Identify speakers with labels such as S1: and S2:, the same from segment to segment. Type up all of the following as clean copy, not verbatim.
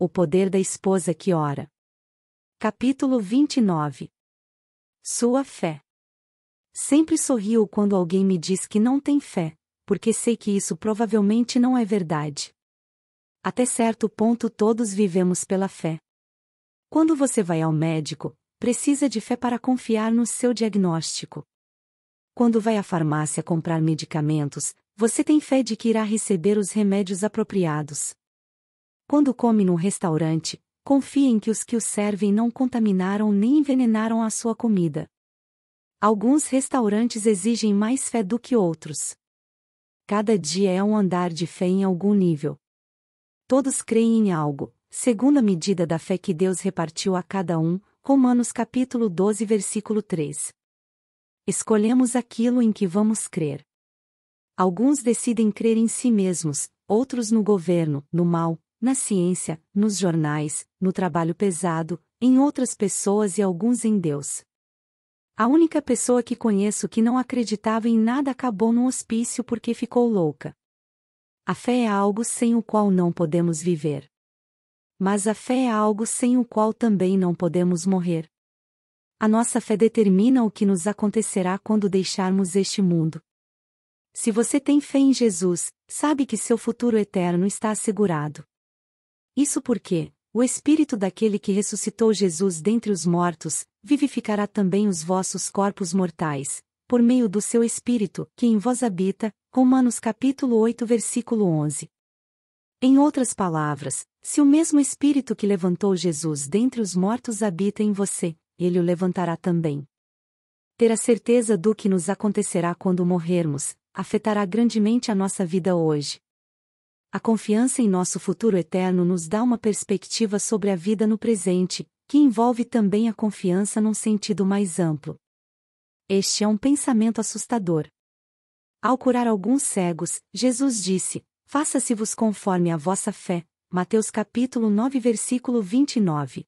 S1: o poder da esposa que ora. Capítulo 29. Sua fé. Sempre sorrio quando alguém me diz que não tem fé, porque sei que isso provavelmente não é verdade. Até certo ponto todos vivemos pela fé. Quando você vai ao médico, precisa de fé para confiar no seu diagnóstico. Quando vai à farmácia comprar medicamentos, você tem fé de que irá receber os remédios apropriados. Quando come num restaurante, confia em que os que o servem não contaminaram nem envenenaram a sua comida. Alguns restaurantes exigem mais fé do que outros. Cada dia é um andar de fé em algum nível. Todos creem em algo, segundo a medida da fé que Deus repartiu a cada um, Romanos capítulo 12 versículo 3. Escolhemos aquilo em que vamos crer. Alguns decidem crer em si mesmos, outros no governo, no mal, na ciência, nos jornais, no trabalho pesado, em outras pessoas e alguns em Deus. A única pessoa que conheço que não acreditava em nada acabou num hospício porque ficou louca. A fé é algo sem o qual não podemos viver. Mas a fé é algo sem o qual também não podemos morrer. A nossa fé determina o que nos acontecerá quando deixarmos este mundo. Se você tem fé em Jesus, sabe que seu futuro eterno está assegurado. Isso porque o Espírito daquele que ressuscitou Jesus dentre os mortos vivificará também os vossos corpos mortais, por meio do seu Espírito, que em vós habita, Romanos capítulo 8 versículo 11. Em outras palavras, se o mesmo Espírito que levantou Jesus dentre os mortos habita em você, ele o levantará também. Ter a certeza do que nos acontecerá quando morrermos, afetará grandemente a nossa vida hoje. A confiança em nosso futuro eterno nos dá uma perspectiva sobre a vida no presente, que envolve também a confiança num sentido mais amplo. Este é um pensamento assustador. Ao curar alguns cegos, Jesus disse: faça-se-vos conforme a vossa fé. Mateus capítulo 9 versículo 29.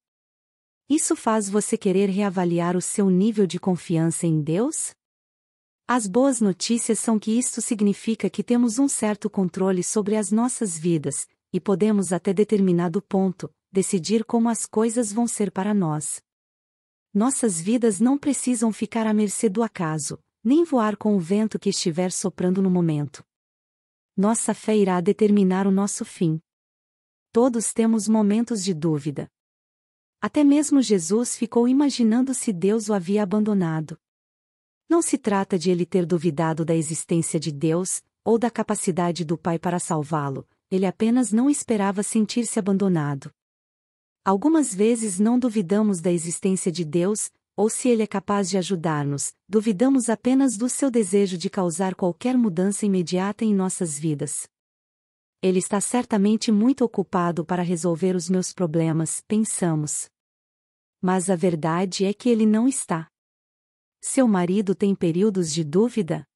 S1: Isso faz você querer reavaliar o seu nível de confiança em Deus? As boas notícias são que isto significa que temos um certo controle sobre as nossas vidas, e podemos até determinado ponto, decidir como as coisas vão ser para nós. Nossas vidas não precisam ficar à mercê do acaso, nem voar com o vento que estiver soprando no momento. Nossa fé irá determinar o nosso fim. Todos temos momentos de dúvida. Até mesmo Jesus ficou imaginando se Deus o havia abandonado. Não se trata de ele ter duvidado da existência de Deus, ou da capacidade do Pai para salvá-lo, ele apenas não esperava sentir-se abandonado. Algumas vezes não duvidamos da existência de Deus, ou se ele é capaz de ajudar-nos, duvidamos apenas do seu desejo de causar qualquer mudança imediata em nossas vidas. Ele está certamente muito ocupado para resolver os meus problemas, pensamos. Mas a verdade é que ele não está. Seu marido tem períodos de dúvida?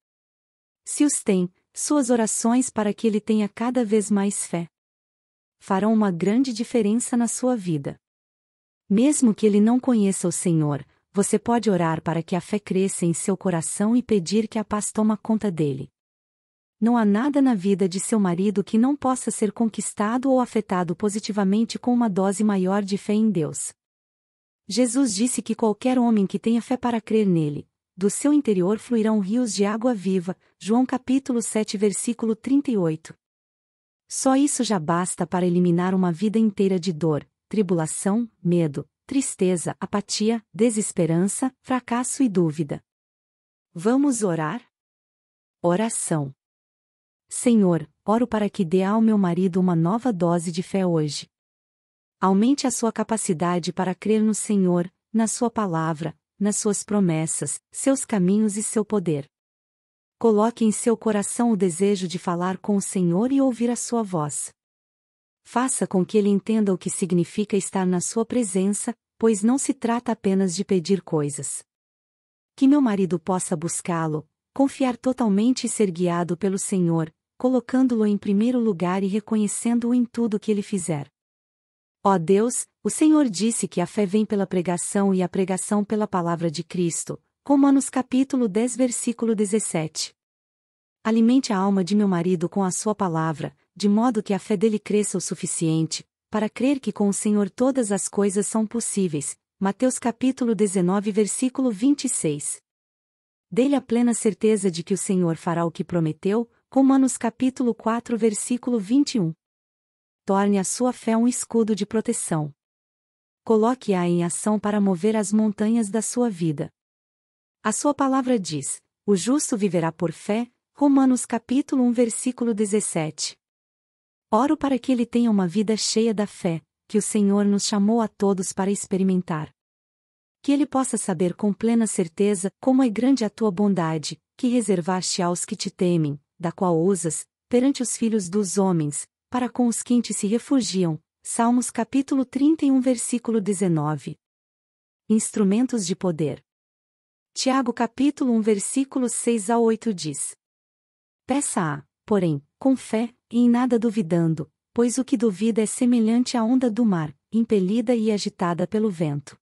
S1: Se os tem, suas orações para que ele tenha cada vez mais fé farão uma grande diferença na sua vida. Mesmo que ele não conheça o Senhor, você pode orar para que a fé cresça em seu coração e pedir que a paz tome conta dele. Não há nada na vida de seu marido que não possa ser conquistado ou afetado positivamente com uma dose maior de fé em Deus. Jesus disse que qualquer homem que tenha fé para crer nele, do seu interior fluirão rios de água viva, João capítulo 7 versículo 38. Só isso já basta para eliminar uma vida inteira de dor, tribulação, medo, tristeza, apatia, desesperança, fracasso e dúvida. Vamos orar? Oração. Senhor, oro para que dê ao meu marido uma nova dose de fé hoje. Aumente a sua capacidade para crer no Senhor, na sua palavra, nas suas promessas, seus caminhos e seu poder. Coloque em seu coração o desejo de falar com o Senhor e ouvir a sua voz. Faça com que ele entenda o que significa estar na sua presença, pois não se trata apenas de pedir coisas. Que meu marido possa buscá-lo, confiar totalmente e ser guiado pelo Senhor, colocando-lo em primeiro lugar e reconhecendo-o em tudo que ele fizer. Ó Deus, o Senhor disse que a fé vem pela pregação e a pregação pela palavra de Cristo, Romanos capítulo 10 versículo 17. Alimente a alma de meu marido com a sua palavra, de modo que a fé dele cresça o suficiente, para crer que com o Senhor todas as coisas são possíveis. Mateus capítulo 19 versículo 26. Dê-lhe a plena certeza de que o Senhor fará o que prometeu. Romanos capítulo 4 versículo 21. Torne a sua fé um escudo de proteção. Coloque-a em ação para mover as montanhas da sua vida. A sua palavra diz: o justo viverá por fé. Romanos capítulo 1 versículo 17. Oro para que ele tenha uma vida cheia da fé, que o Senhor nos chamou a todos para experimentar. Que ele possa saber com plena certeza como é grande a tua bondade, que reservaste aos que te temem, da qual usas, perante os filhos dos homens, para com os que em ti se refugiam. Salmos capítulo 31 versículo 19. Instrumentos de poder. Tiago capítulo 1 versículos 6 a 8 diz: Peça-a, porém, com fé, e em nada duvidando, pois o que duvida é semelhante à onda do mar, impelida e agitada pelo vento.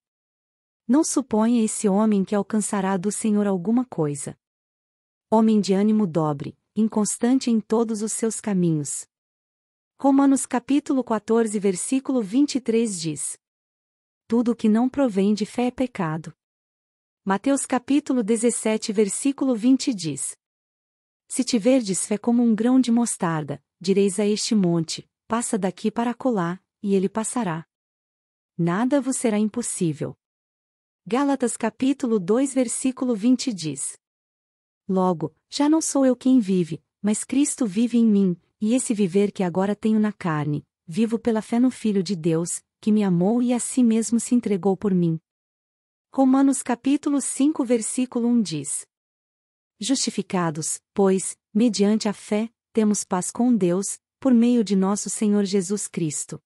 S1: Não suponha esse homem que alcançará do Senhor alguma coisa. Homem de ânimo dobre, inconstante em todos os seus caminhos. Romanos capítulo 14 versículo 23 diz: Tudo o que não provém de fé é pecado. Mateus capítulo 17 versículo 20 diz: Se tiverdes fé como um grão de mostarda, direis a este monte, passa daqui para acolá, e ele passará. Nada vos será impossível. Gálatas capítulo 2 versículo 20 diz: Logo, já não sou eu quem vive, mas Cristo vive em mim, e esse viver que agora tenho na carne, vivo pela fé no Filho de Deus, que me amou e a si mesmo se entregou por mim. Romanos capítulo 5 versículo 1 diz: Justificados, pois, mediante a fé, temos paz com Deus, por meio de nosso Senhor Jesus Cristo.